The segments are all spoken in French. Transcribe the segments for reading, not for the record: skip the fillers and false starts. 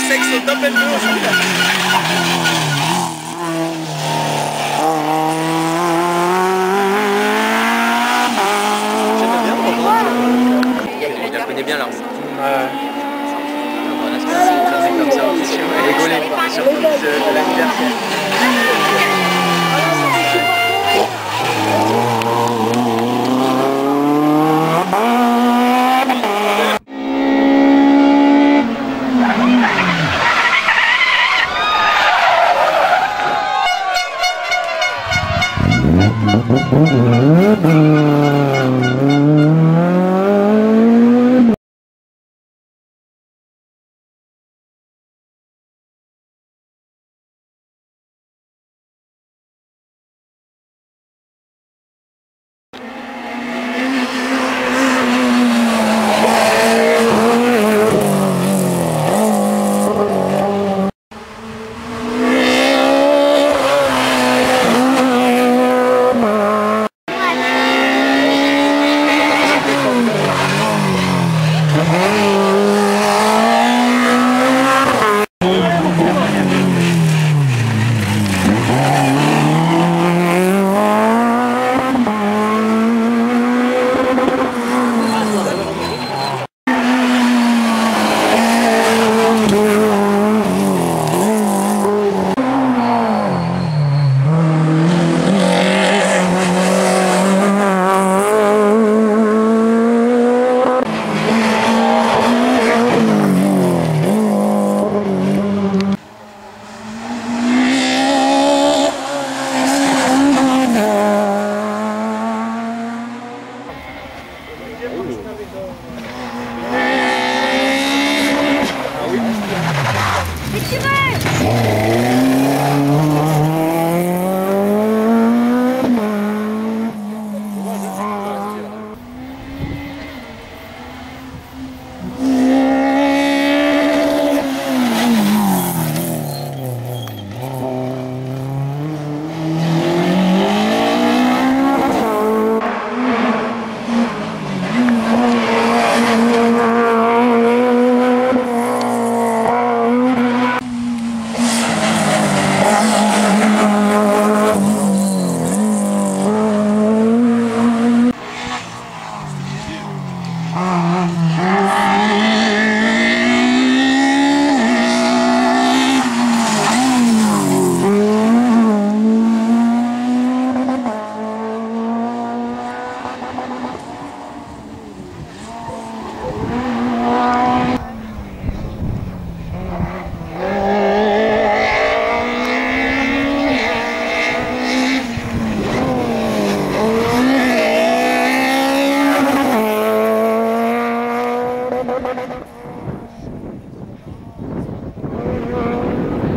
Sexe au top N2 aujourd'hui. J'aime bien on la connaît bien là. Voilà, c'est comme ça. Rigoler quoi, surtout de l'anniversaire.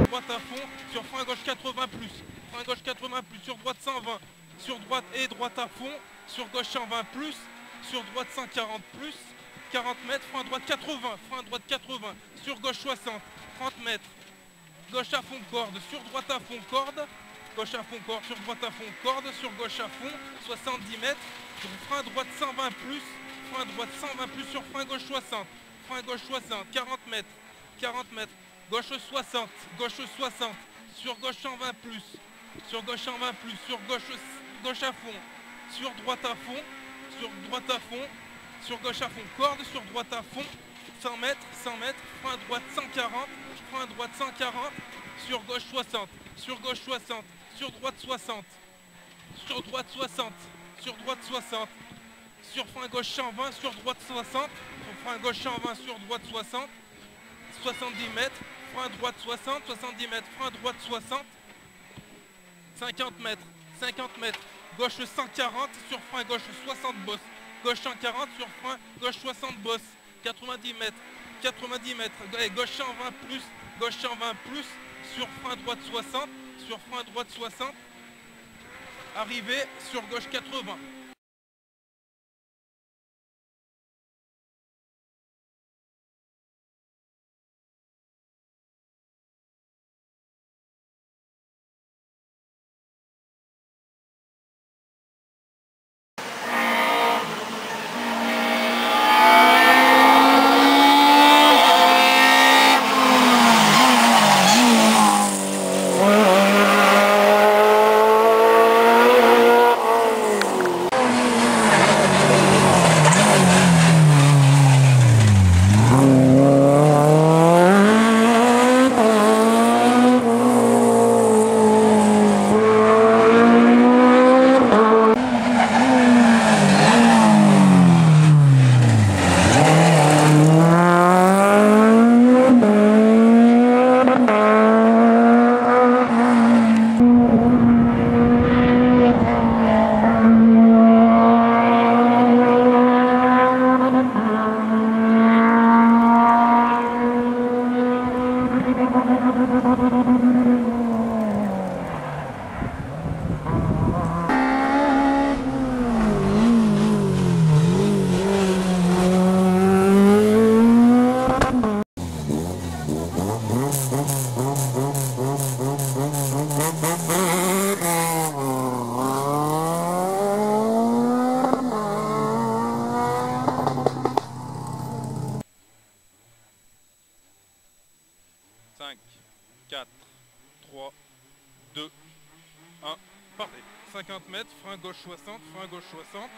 Droite à fond, sur frein gauche 80 plus, frein gauche 80 plus, sur droite 120, sur droite et droite à fond, sur gauche 120 plus, sur droite 140 plus, 40 mètres, frein droite 80, frein droite 80, sur gauche 60, 30 mètres, gauche à fond corde, sur droite à fond corde, gauche à fond corde, sur droite à fond corde, sur gauche à fond, 70 mètres, sur frein droite 120 plus, frein droite 120 plus, sur frein gauche 60, frein gauche 60, 40 mètres, 40 mètres, gauche 60, sur gauche 120 plus, sur gauche 120 plus, sur gauche à fond, sur droite à fond, sur droite à fond, sur gauche à fond, corde, sur droite à fond, 100 mètres, frein droite 140, frein droite 140, sur gauche 60, sur gauche 60, sur droite 60, sur droite 60, sur droite 60, sur frein gauche 120, sur droite 60, sur frein gauche 120, sur droite 60, 70 mètres, frein droite 60, 70 mètres, frein droite 60, 50 mètres, gauche 140, sur frein gauche 60 bosse, gauche 140, sur frein gauche 60 bosse, 90 mètres, gauche 120 plus, gauche 120 plus, sur frein droite 60, sur frein droite 60, arrivé sur gauche 80. gauche 60, frein gauche 60,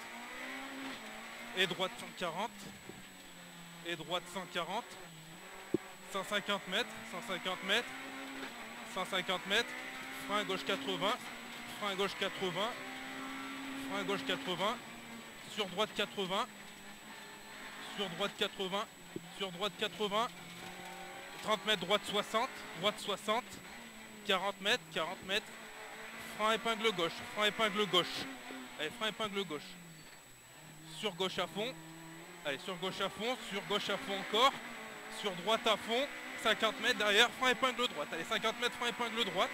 et droite 140, et droite 140, 150 mètres, 150 mètres, 150 mètres, frein gauche 80, frein gauche 80, frein gauche 80, sur droite 80, sur droite 80, sur droite 80, 30 mètres, droite 60, 40 mètres, 40 mètres, frein épingle gauche, frein épingle gauche, allez, frein épingle gauche, sur gauche à fond, allez, sur gauche à fond encore, sur droite à fond, 50 mètres derrière, frein épingle droite, allez, 50 mètres, frein épingle droite,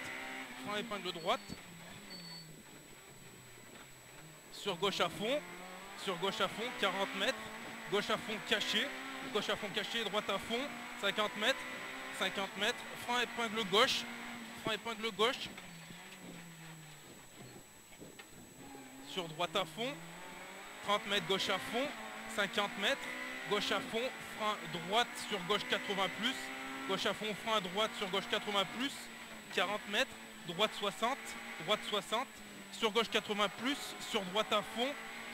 sur gauche à fond, 40 mètres, gauche à fond caché, droite à fond, 50 mètres, frein épingle gauche, sur droite à fond, 30 mètres, gauche à fond, 50 mètres, gauche à fond, frein droite sur gauche 80 plus, gauche à fond, frein droite sur gauche 80 plus, 40 mètres, droite 60, sur gauche 80 plus, sur droite à fond,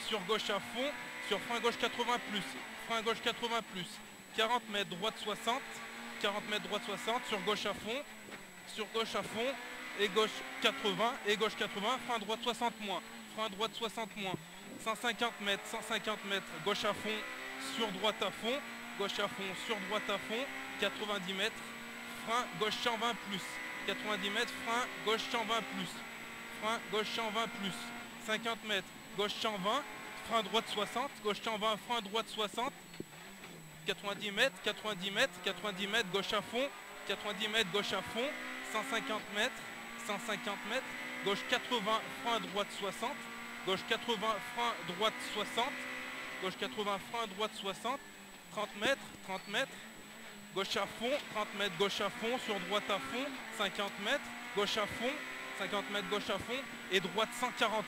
sur gauche à fond, sur frein gauche 80 plus, 40 mètres, droite 60, sur gauche à fond, et gauche 80, frein droite 60 moins, 150 mètres, gauche à fond, sur droite à fond, 90 mètres, frein gauche 120 plus, 90 mètres, frein gauche 120 plus, 50 mètres, gauche 120, frein droite 60, gauche 120, frein droite 60, 90 mètres, gauche à fond, 150 mètres, gauche 80, frein droite 60, gauche 80, frein droite 60, 30 mètres, gauche à fond, 30 mètres, gauche à fond, sur droite à fond, 50 mètres, gauche à fond, 50 mètres, gauche à fond, et droite 140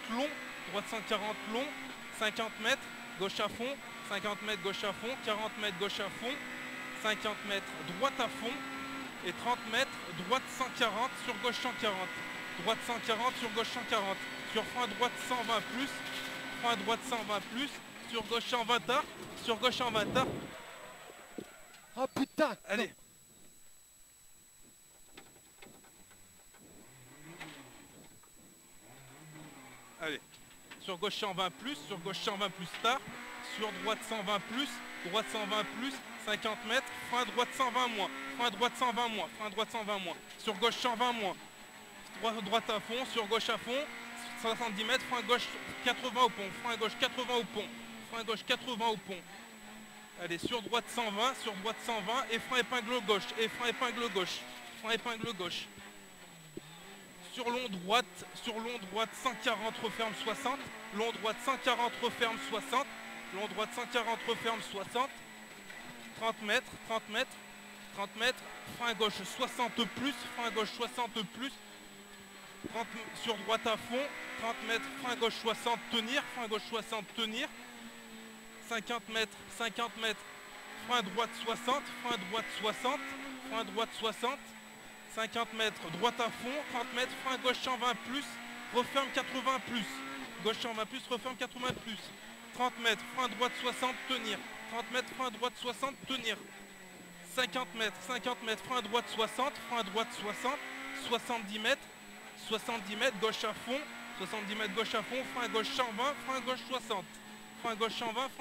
long, 50 mètres, gauche à fond, 50 mètres, gauche à fond, 40 mètres, gauche à fond, 50 mètres, droite à fond, et 30 mètres, droite 140, sur gauche 140, droite 140, sur gauche 140, sur frein droite 120 plus, sur gauche 120 tard, Oh putain! allez. Allez, sur gauche 120 plus, tard, sur droite 120 plus, 50 mètres, frein droite 120 moins, sur gauche 120 moins, droite à fond, sur gauche à fond, 70 mètres, frein gauche 80 au pont, frein gauche 80 au pont. Allez, sur droite 120, et frein épingle gauche, Sur long droite 140 referme 60, long droite 140 referme 60, 30 mètres, frein gauche 60 plus, 30 sur droite à fond, 30 mètres, frein gauche 60 tenir, 50 mètres, frein droite 60, 50 mètres, droite à fond, 30 mètres, frein gauche 120 plus, referme 80 plus, gauche 120 plus, referme 80 plus, 30 mètres, frein droite 60, tenir, 30 mètres, frein droite 60, tenir, 50 mètres, frein droite 60, 70 mètres, gauche à fond, frein gauche 120, frein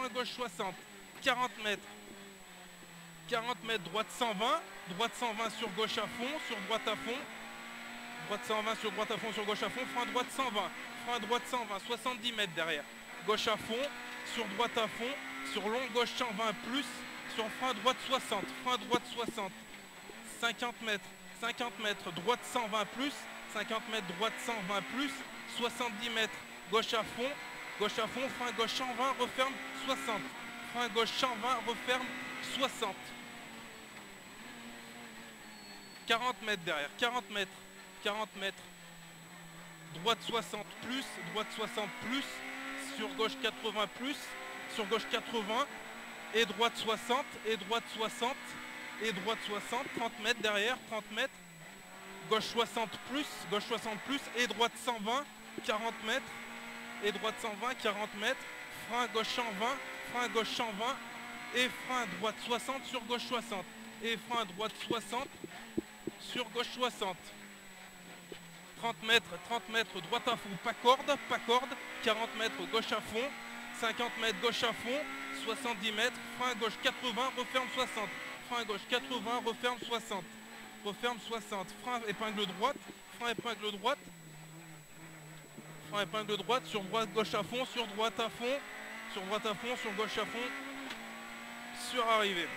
gauche 60, 40 mètres, droite 120 sur gauche à fond, sur droite à fond, sur gauche à fond, frein droite 120, 70 mètres derrière, gauche à fond, sur droite à fond, sur long gauche 120 plus, sur frein droite 60, 50 mètres, droite 120 plus, 50 mètres, droite 120 plus, 70 mètres, gauche à fond, frein gauche 120, referme 60, frein gauche 120, referme 60. 40 mètres derrière, 40 mètres, droite 60 plus, sur gauche 80 plus, sur gauche 80, et droite 60, 30 mètres derrière, 30 mètres, gauche 60 plus, et droite 120, 40 mètres, et droite 120, 40 mètres, frein gauche 120, frein gauche 120 et frein droite 60 sur gauche 60 et frein droite 60 sur gauche 60. 30 mètres, droite à fond, pas corde, 40 mètres gauche à fond, 50 mètres gauche à fond, 70 mètres, frein gauche 80, referme 60, frein gauche 80, referme 60, referme 60, frein épingle droite, frein épingle droite, frein épingle droite, sur droite gauche à fond, sur droite à fond, sur droite à fond, sur gauche à fond, sur arrivée.